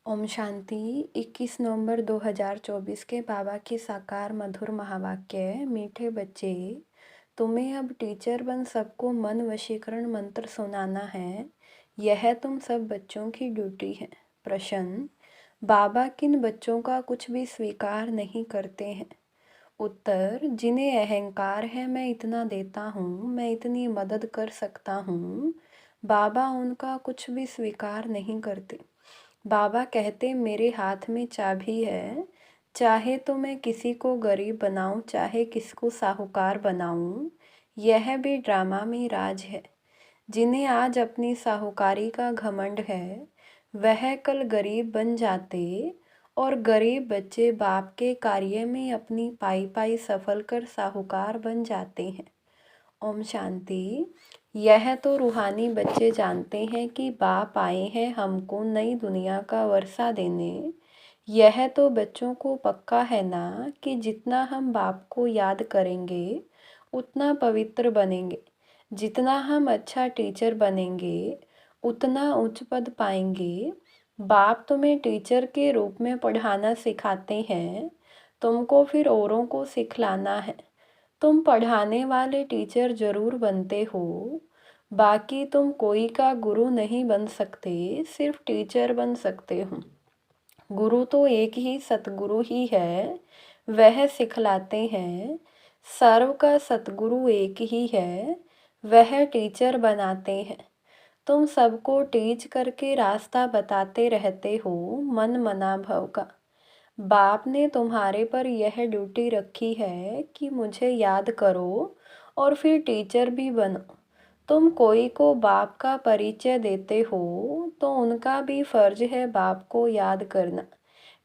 ओम शांति। 21 नवंबर 2024 के बाबा की साकार मधुर महावाक्य। मीठे बच्चे, तुम्हें अब टीचर बन सबको मन वशीकरण मंत्र सुनाना है। यह तुम सब बच्चों की ड्यूटी है। प्रश्न: बाबा किन बच्चों का कुछ भी स्वीकार नहीं करते हैं? उत्तर: जिन्हें अहंकार है मैं इतना देता हूँ, मैं इतनी मदद कर सकता हूँ, बाबा उनका कुछ भी स्वीकार नहीं करते। बाबा कहते मेरे हाथ में चाबी है, चाहे तो मैं किसी को गरीब बनाऊं, चाहे किसको साहूकार बनाऊं। यह भी ड्रामा में राज है। जिन्हें आज अपनी साहूकारी का घमंड है, वह कल गरीब बन जाते और गरीब बच्चे बाप के कार्य में अपनी पाई पाई सफल कर साहूकार बन जाते हैं। ओम शांति। यह तो रूहानी बच्चे जानते हैं कि बाप आए हैं हमको नई दुनिया का वर्षा देने। यह तो बच्चों को पक्का है ना कि जितना हम बाप को याद करेंगे उतना पवित्र बनेंगे, जितना हम अच्छा टीचर बनेंगे उतना उच्च पद पाएंगे। बाप तुम्हें टीचर के रूप में पढ़ाना सिखाते हैं, तुमको फिर औरों को सिखलाना है। तुम पढ़ाने वाले टीचर जरूर बनते हो, बाकी तुम कोई का गुरु नहीं बन सकते, सिर्फ टीचर बन सकते हो। गुरु तो एक ही सतगुरु ही है, वह सिखलाते हैं। सर्व का सतगुरु एक ही है, वह टीचर बनाते हैं। तुम सबको टीच करके रास्ता बताते रहते हो मन मना भव का। बाप ने तुम्हारे पर यह ड्यूटी रखी है कि मुझे याद करो और फिर टीचर भी बनो। तुम कोई को बाप का परिचय देते हो तो उनका भी फर्ज है बाप को याद करना।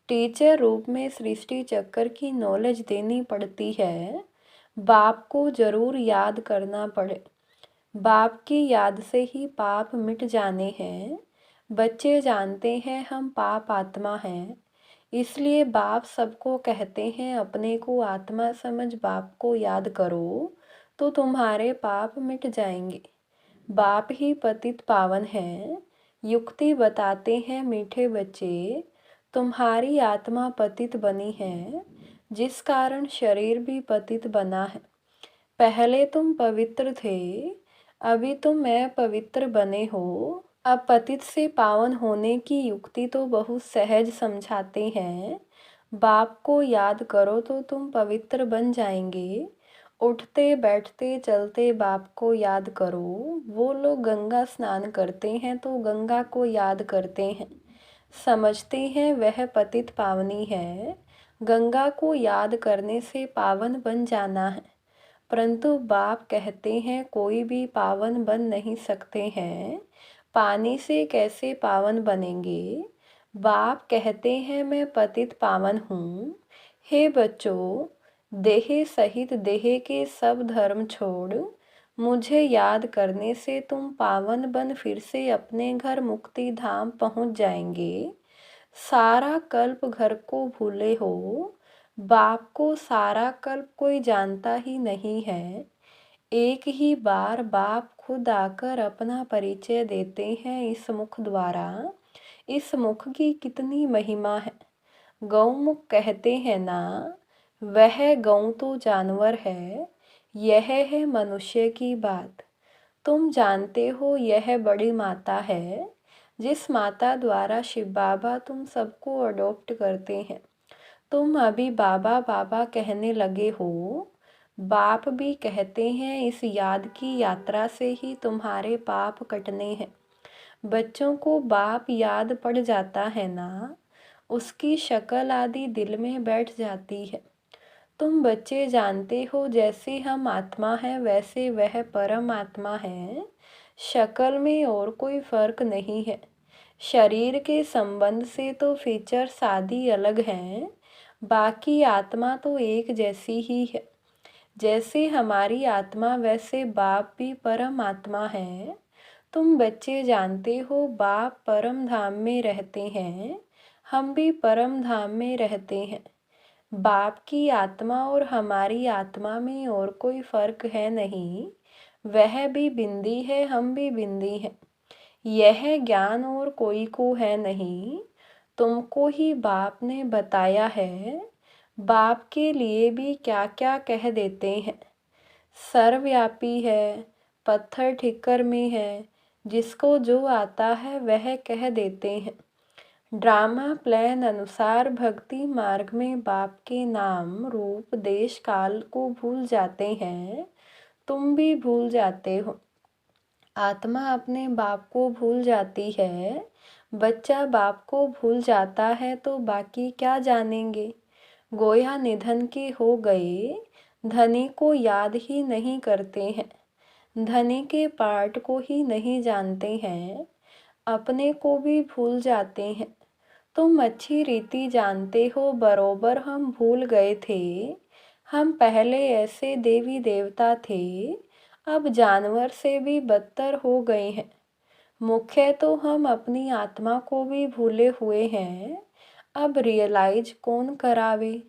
टीचर रूप में सृष्टि चक्र की नॉलेज देनी पड़ती है, बाप को जरूर याद करना पड़े। बाप की याद से ही पाप मिट जाने हैं। बच्चे जानते हैं हम पाप आत्मा हैं, इसलिए बाप सबको कहते हैं अपने को आत्मा समझ बाप को याद करो तो तुम्हारे पाप मिट जाएंगे। बाप ही पतित पावन है। युक्ति बताते हैं मीठे बच्चे, तुम्हारी आत्मा पतित बनी है, जिस कारण शरीर भी पतित बना है। पहले तुम पवित्र थे, अभी तुम मैं पवित्र बने हो। अब पतित से पावन होने की युक्ति तो बहुत सहज समझाते हैं। बाप को याद करो तो तुम पवित्र बन जाएंगे। उठते बैठते चलते बाप को याद करो। वो लोग गंगा स्नान करते हैं तो गंगा को याद करते हैं, समझते हैं वह पतित पावनी है। गंगा को याद करने से पावन बन जाना है, परंतु बाप कहते हैं कोई भी पावन बन नहीं सकते हैं। पानी से कैसे पावन बनेंगे? बाप कहते हैं मैं पतित पावन हूँ। हे बच्चों, देह सहित देह के सब धर्म छोड़ मुझे याद करने से तुम पावन बन फिर से अपने घर मुक्ति धाम पहुँच जाएंगे। सारा कल्प घर को भूले हो, बाप को सारा कल्प कोई जानता ही नहीं है। एक ही बार बाप खुद आकर अपना परिचय देते हैं इस मुख द्वारा। इस मुख की कितनी महिमा है। गौमुख कहते हैं ना, वह गौ तो जानवर है, यह है मनुष्य की बात। तुम जानते हो यह बड़ी माता है, जिस माता द्वारा शिव बाबा तुम सबको अडॉप्ट करते हैं। तुम अभी बाबा बाबा कहने लगे हो, बाप भी कहते हैं इस याद की यात्रा से ही तुम्हारे पाप कटने हैं। बच्चों को बाप याद पड़ जाता है ना, उसकी शक्ल आदि दिल में बैठ जाती है। तुम बच्चे जानते हो जैसे हम आत्मा है वैसे वह परम आत्मा है। शक्ल में और कोई फर्क नहीं है। शरीर के संबंध से तो फीचर्स आदि अलग हैं, बाकी आत्मा तो एक जैसी ही है। जैसे हमारी आत्मा वैसे बाप भी परम आत्मा है। तुम बच्चे जानते हो बाप परम धाम में रहते हैं, हम भी परम धाम में रहते हैं। बाप की आत्मा और हमारी आत्मा में और कोई फर्क है नहीं। वह भी बिंदी है, हम भी बिंदी हैं। यह ज्ञान और कोई को है नहीं। तुमको ही बाप ने बताया है। बाप के लिए भी क्या क्या कह देते हैं। सर्वव्यापी है, पत्थर ठिक्कर में है, जिसको जो आता है वह कह देते हैं। ड्रामा प्लान अनुसार भक्ति मार्ग में बाप के नाम रूप देश काल को भूल जाते हैं। तुम भी भूल जाते हो। आत्मा अपने बाप को भूल जाती है। बच्चा बाप को भूल जाता है तो बाकी क्या जानेंगे। गोया निधन के हो गए, धनी को याद ही नहीं करते हैं। धनी के पार्ट को ही नहीं जानते हैं, अपने को भी भूल जाते हैं। तुम अच्छी रीति जानते हो, बरोबर हम भूल गए थे। हम पहले ऐसे देवी देवता थे, अब जानवर से भी बदतर हो गए हैं। मुख्य तो हम अपनी आत्मा को भी भूले हुए हैं। अब रियलाइज कौन करावे।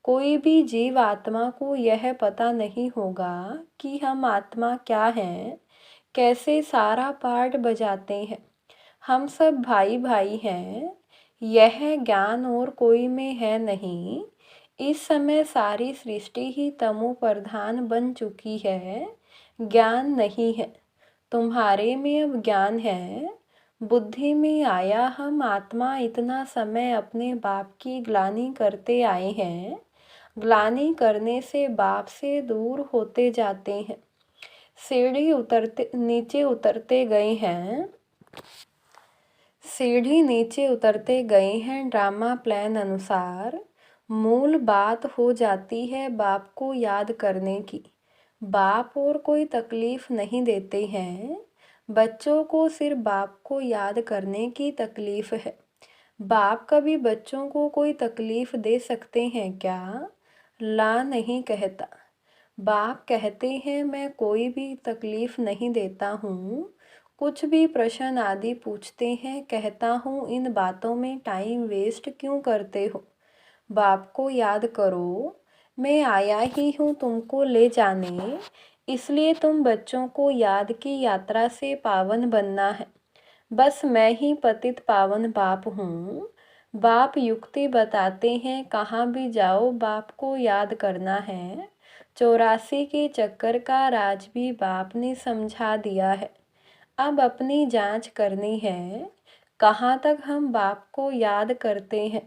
कोई भी जीव आत्मा को यह पता नहीं होगा कि हम आत्मा क्या हैं, कैसे सारा पार्ट बजाते हैं। हम सब भाई भाई हैं। यह ज्ञान और कोई में है नहीं। इस समय सारी सृष्टि ही तमो प्रधान बन चुकी है, ज्ञान नहीं है। तुम्हारे में अब ज्ञान है। बुद्धि में आया हम आत्मा इतना समय अपने बाप की ग्लानि करते आए हैं। ग्लानि करने से बाप से दूर होते जाते हैं। सीढ़ी उतरते नीचे उतरते गए हैं। सीढ़ी नीचे उतरते गए हैं ड्रामा प्लान अनुसार। मूल बात हो जाती है बाप को याद करने की। बाप और कोई तकलीफ नहीं देते हैं। बच्चों को सिर्फ बाप को याद करने की तकलीफ है। बाप कभी बच्चों को कोई तकलीफ दे सकते हैं क्या? ला नहीं कहता। बाप कहते हैं मैं कोई भी तकलीफ नहीं देता हूँ। कुछ भी प्रश्न आदि पूछते हैं, कहता हूँ इन बातों में टाइम वेस्ट क्यों करते हो। बाप को याद करो। मैं आया ही हूँ तुमको ले जाने, इसलिए तुम बच्चों को याद की यात्रा से पावन बनना है। बस मैं ही पतित पावन बाप हूँ। बाप युक्ति बताते हैं, कहाँ भी जाओ बाप को याद करना है। 84 के चक्कर का राज भी बाप ने समझा दिया है। अब अपनी जांच करनी है, कहाँ तक हम बाप को याद करते हैं।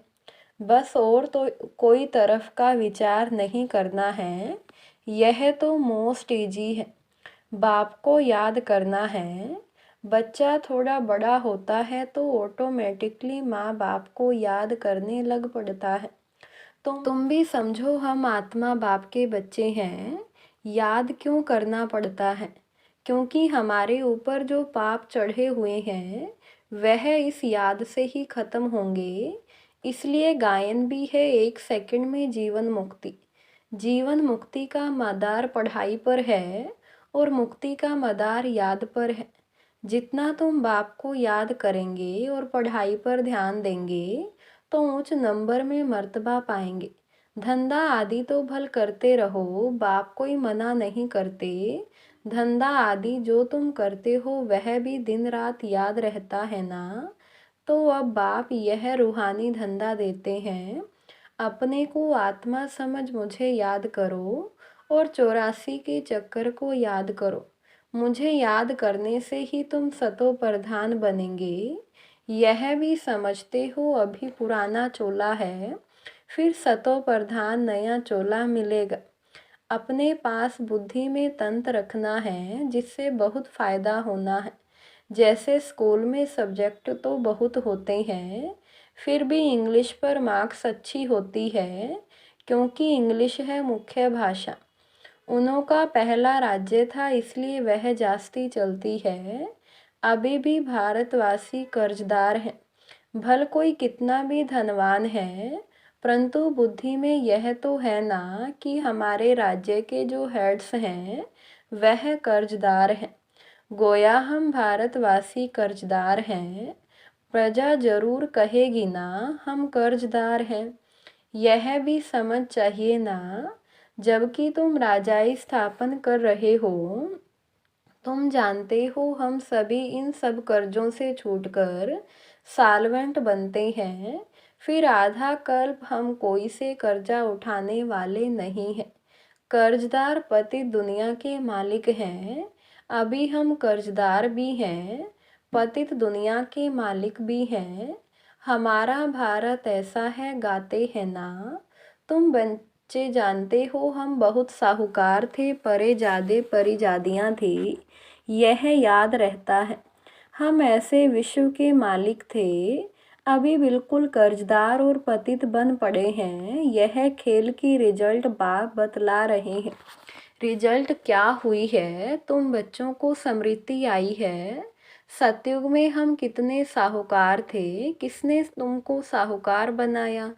बस और तो कोई तरफ का विचार नहीं करना है। यह तो मोस्ट इजी है। बाप को याद करना है। बच्चा थोड़ा बड़ा होता है तो ऑटोमेटिकली माँ बाप को याद करने लग पड़ता है। तुम भी समझो, हम आत्मा बाप के बच्चे हैं। याद क्यों करना पड़ता है? क्योंकि हमारे ऊपर जो पाप चढ़े हुए हैं वह इस याद से ही खत्म होंगे। इसलिए गायन भी है, 1 सेकंड में जीवन मुक्ति। जीवन मुक्ति का मदार पढ़ाई पर है और मुक्ति का मदार याद पर है। जितना तुम बाप को याद करेंगे और पढ़ाई पर ध्यान देंगे तो उच्च नंबर में मर्तबा पाएंगे। धंधा आदि तो भल करते रहो, बाप कोई मना नहीं करते। धंधा आदि जो तुम करते हो वह भी दिन रात याद रहता है ना। तो अब बाप यह रूहानी धंधा देते हैं, अपने को आत्मा समझ मुझे याद करो और 84 के चक्कर को याद करो। मुझे याद करने से ही तुम सतो प्रधान बनेंगे। यह भी समझते हो अभी पुराना चोला है, फिर सतो प्रधान नया चोला मिलेगा। अपने पास बुद्धि में तंत्र रखना है जिससे बहुत फ़ायदा होना है। जैसे स्कूल में सब्जेक्ट तो बहुत होते हैं, फिर भी इंग्लिश पर मार्क्स अच्छी होती है क्योंकि इंग्लिश है मुख्य भाषा। उनों का पहला राज्य था इसलिए वह जास्ती चलती है। अभी भी भारतवासी कर्जदार हैं। भल कोई कितना भी धनवान है, परंतु बुद्धि में यह तो है ना कि हमारे राज्य के जो हेड्स हैं वह कर्जदार हैं। गोया हम भारतवासी कर्जदार हैं। प्रजा जरूर कहेगी ना हम कर्जदार हैं। यह भी समझ चाहिए ना, जबकि तुम राजाई स्थापन कर रहे हो तुम जानते हो हम सभी इन सब कर्जों से छूटकर सॉल्वेंट बनते हैं। फिर आधा कल्प हम कोई से कर्जा उठाने वाले नहीं हैं। कर्जदार पति दुनिया के मालिक हैं। अभी हम कर्जदार भी हैं, पतित दुनिया के मालिक भी हैं। हमारा भारत ऐसा है गाते हैं ना। तुम बच्चे जानते हो हम बहुत साहूकार थे, परेजादे परिजादियाँ थी, यह याद रहता है। हम ऐसे विश्व के मालिक थे, अभी बिल्कुल कर्जदार और पतित बन पड़े हैं। यह खेल की रिजल्ट बाप बतला रहे हैं। रिजल्ट क्या हुई है? तुम बच्चों को स्मृति आई है? सतयुग में हम कितने साहूकार थे, किसने तुमको साहूकार बनाया?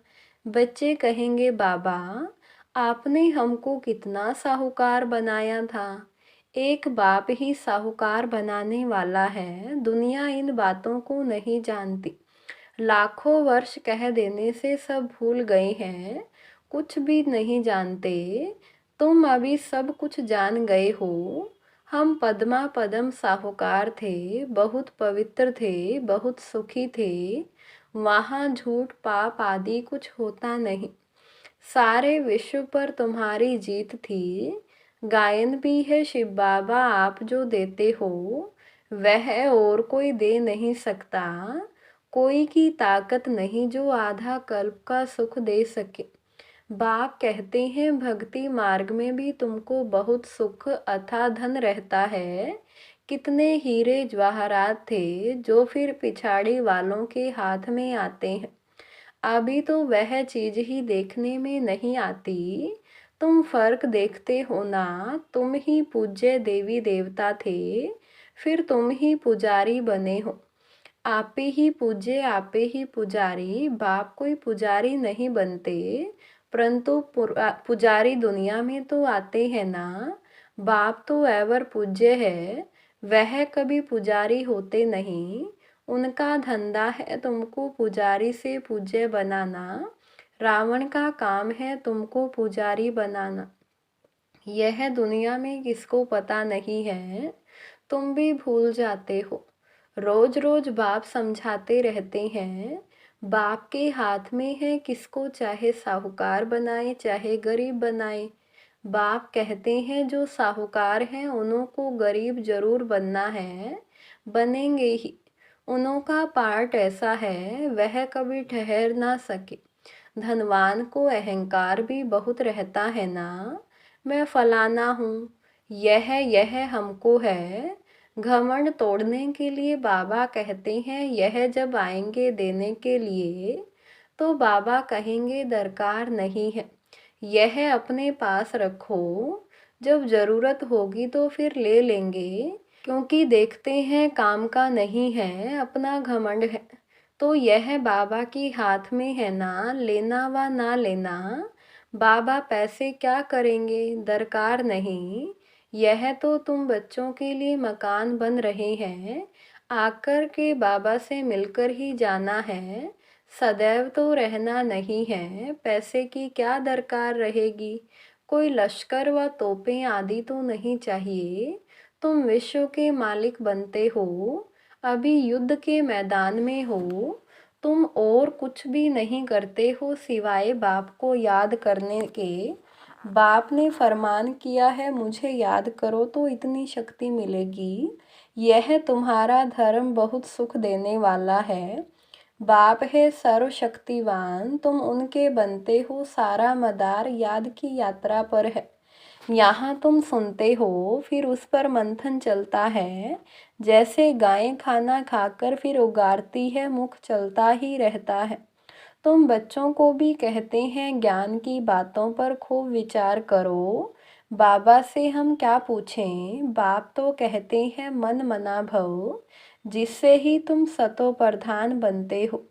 बच्चे कहेंगे बाबा, आपने हमको कितना साहूकार बनाया था। एक बाप ही साहूकार बनाने वाला है। दुनिया इन बातों को नहीं जानती। लाखों वर्ष कह देने से सब भूल गए हैं, कुछ भी नहीं जानते। तुम अभी सब कुछ जान गए हो। हम पद्मा पदम साहूकार थे, बहुत पवित्र थे, बहुत सुखी थे। वहाँ झूठ पाप आदि कुछ होता नहीं। सारे विश्व पर तुम्हारी जीत थी। गायन भी है शिव बाबा, आप जो देते हो वह और कोई दे नहीं सकता। कोई की ताकत नहीं जो आधा कल्प का सुख दे सके। बाप कहते हैं भक्ति मार्ग में भी तुमको बहुत सुख अथाह धन रहता है। कितने हीरे जवाहरात थे जो फिर पिछाड़ी वालों के हाथ में आते हैं। अभी तो वह चीज ही देखने में नहीं आती। तुम फर्क देखते हो ना। तुम ही पूज्य देवी देवता थे, फिर तुम ही पुजारी बने हो। आपे ही पूज्य, आपे ही पुजारी। बाप कोई पुजारी नहीं बनते, परंतु पुजारी दुनिया में तो आते हैं ना। बाप तो एवर पूज्य है, वह कभी पुजारी होते नहीं। उनका धंधा है तुमको पुजारी से पूज्य बनाना। रावण का काम है तुमको पुजारी बनाना। यह दुनिया में किसको पता नहीं है, तुम भी भूल जाते हो। रोज रोज बाप समझाते रहते हैं। बाप के हाथ में है, किसको चाहे साहूकार बनाए चाहे गरीब बनाए। बाप कहते हैं जो साहूकार हैं उन्हों को गरीब जरूर बनना है, बनेंगे ही। उन्हों का पार्ट ऐसा है, वह कभी ठहर ना सके। धनवान को अहंकार भी बहुत रहता है ना। मैं फलाना हूँ, यह हमको है। घमंड तोड़ने के लिए बाबा कहते हैं यह जब आएंगे देने के लिए, तो बाबा कहेंगे दरकार नहीं है, यह अपने पास रखो। जब ज़रूरत होगी तो फिर ले लेंगे, क्योंकि देखते हैं काम का नहीं है, अपना घमंड है। तो यह बाबा के हाथ में है ना, लेना व ना लेना। बाबा पैसे क्या करेंगे, दरकार नहीं। यह तो तुम बच्चों के लिए मकान बन रहे हैं, आकर के बाबा से मिलकर ही जाना है। सदैव तो रहना नहीं है, पैसे की क्या दरकार रहेगी। कोई लश्कर व तोपें आदि तो नहीं चाहिए। तुम विश्व के मालिक बनते हो, अभी युद्ध के मैदान में हो। तुम और कुछ भी नहीं करते हो सिवाय बाप को याद करने के। बाप ने फरमान किया है मुझे याद करो तो इतनी शक्ति मिलेगी। यह तुम्हारा धर्म बहुत सुख देने वाला है। बाप है सर्वशक्तिवान, तुम उनके बनते हो। सारा मदार याद की यात्रा पर है। यहाँ तुम सुनते हो, फिर उस पर मंथन चलता है। जैसे गायें खाना खाकर फिर उगारती है, मुख चलता ही रहता है। तुम बच्चों को भी कहते हैं ज्ञान की बातों पर खूब विचार करो। बाबा से हम क्या पूछें, बाप तो कहते हैं मन मना भव, जिससे ही तुम सतो प्रधान बनते हो।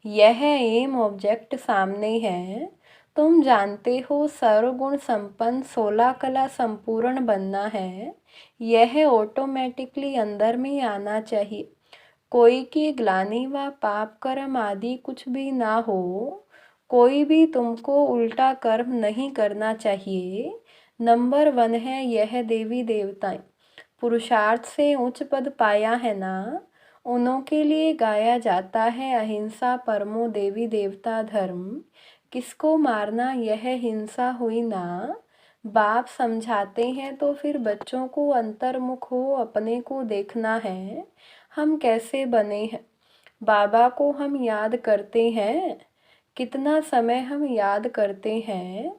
यह एम ऑब्जेक्ट सामने है। तुम जानते हो सर्वगुण संपन्न 16 कला संपूर्ण बनना है। यह ऑटोमेटिकली अंदर में आना चाहिए। कोई की ग्लानि व पाप कर्म आदि कुछ भी ना हो। कोई भी तुमको उल्टा कर्म नहीं करना चाहिए। नंबर 1 है यह देवी देवताएं। पुरुषार्थ से उच्च पद पाया है ना, उन्हों के लिए गाया जाता है अहिंसा परमो देवी देवता धर्म। किसको मारना यह हिंसा हुई ना। बाप समझाते हैं तो फिर बच्चों को अंतर्मुख हो अपने को देखना है, हम कैसे बने हैं। बाबा को हम याद करते हैं, कितना समय हम याद करते हैं।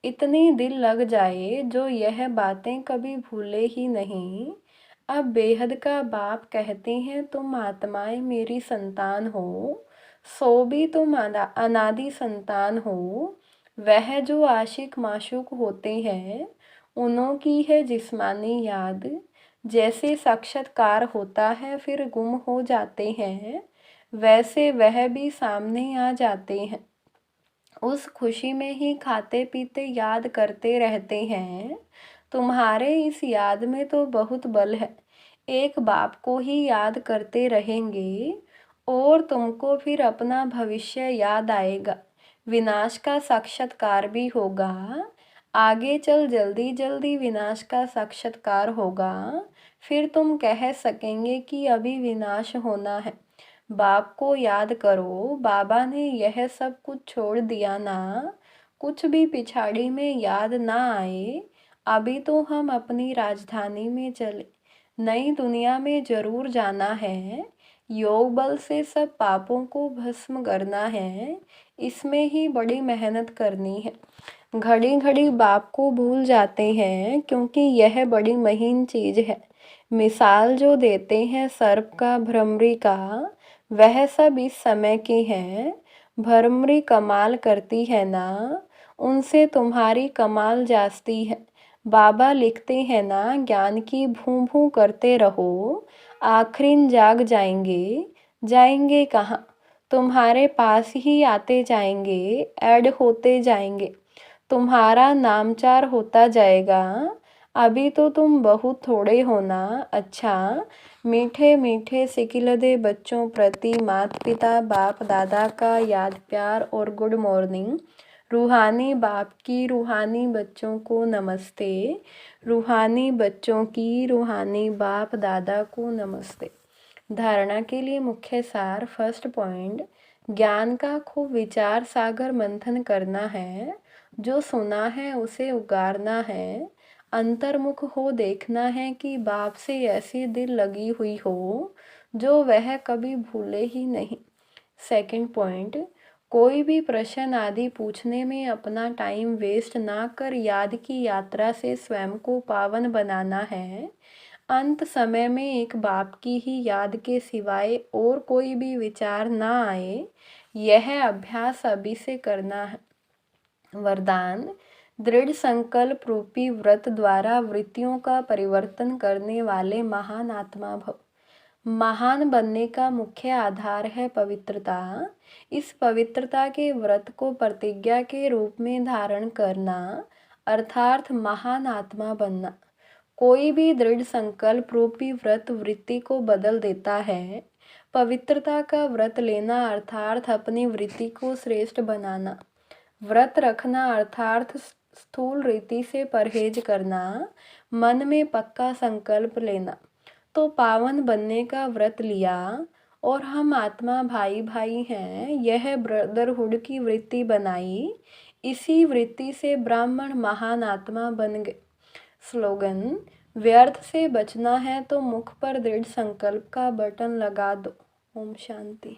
इतनी दिल लग जाए जो यह बातें कभी भूले ही नहीं। अब बेहद का बाप कहते हैं तुम आत्माएं मेरी संतान हो, सो भी तुम अनादि संतान हो। वह जो आशिक माशूक होते हैं, उन्हों की है जिस्मानी याद। जैसे साक्षात्कार होता है फिर गुम हो जाते हैं, वैसे वह भी सामने आ जाते हैं। उस खुशी में ही खाते पीते याद करते रहते हैं। तुम्हारे इस याद में तो बहुत बल है। एक बाप को ही याद करते रहेंगे और तुमको फिर अपना भविष्य याद आएगा। विनाश का साक्षात्कार भी होगा। आगे चल जल्दी जल्दी विनाश का साक्षात्कार होगा। फिर तुम कह सकेंगे कि अभी विनाश होना है। बाप को याद करो, बाबा ने यह सब कुछ छोड़ दिया ना। कुछ भी पिछाड़ी में याद ना आए। अभी तो हम अपनी राजधानी में चले, नई दुनिया में जरूर जाना है। योग बल से सब पापों को भस्म करना है, इसमें ही बड़ी मेहनत करनी है। घड़ी घड़ी बाप को भूल जाते हैं क्योंकि यह बड़ी महीन चीज है। मिसाल जो देते हैं सर्प का भ्रमरी का, वह सब इस समय के हैं। भ्रमरी कमाल करती है ना, उनसे तुम्हारी कमाल जास्ती है। बाबा लिखते हैं ना, ज्ञान की भूं भूं करते रहो, आखिरिन जाग जाएंगे। जाएंगे कहाँ, तुम्हारे पास ही आते जाएंगे, ऐड होते जाएंगे। तुम्हारा नामचार होता जाएगा। अभी तो तुम बहुत थोड़े हो ना। अच्छा, मीठे मीठे सिकिलदे बच्चों प्रति माता पिता बाप दादा का याद प्यार और गुड मॉर्निंग। रूहानी बाप की रूहानी बच्चों को नमस्ते। रूहानी बच्चों की रूहानी बाप दादा को नमस्ते। धारणा के लिए मुख्य सार। फर्स्ट पॉइंट, ज्ञान का खूब विचार सागर मंथन करना है। जो सुना है उसे उगारना है। अंतर्मुख हो देखना है कि बाप से ऐसी दिल लगी हुई हो जो वह कभी भूले ही नहीं। सेकंड पॉइंट, कोई भी प्रश्न आदि पूछने में अपना टाइम वेस्ट ना कर याद की यात्रा से स्वयं को पावन बनाना है। अंत समय में एक बाप की ही याद के सिवाय और कोई भी विचार ना आए, यह अभ्यास अभी से करना है। वरदान, दृढ़ संकल्प रूपी व्रत द्वारा वृत्तियों का परिवर्तन करने वाले महान आत्मा भव। महान बनने का मुख्य आधार है पवित्रता। इस पवित्रता के व्रत को प्रतिज्ञा के रूप में धारण करना, अर्थात महान आत्मा बनना। कोई भी दृढ़ संकल्प रूपी व्रत वृत्ति को बदल देता है। पवित्रता का व्रत लेना अर्थात अपनी वृत्ति को श्रेष्ठ बनाना। व्रत रखना अर्थात स्थूल रीति से परहेज करना, मन में पक्का संकल्प लेना। तो पावन बनने का व्रत लिया और हम आत्मा भाई भाई हैं, यह ब्रदरहुड की वृत्ति बनाई। इसी वृत्ति से ब्राह्मण महान आत्मा बन गए। स्लोगन, व्यर्थ से बचना है तो मुख पर दृढ़ संकल्प का बटन लगा दो। ओम शांति।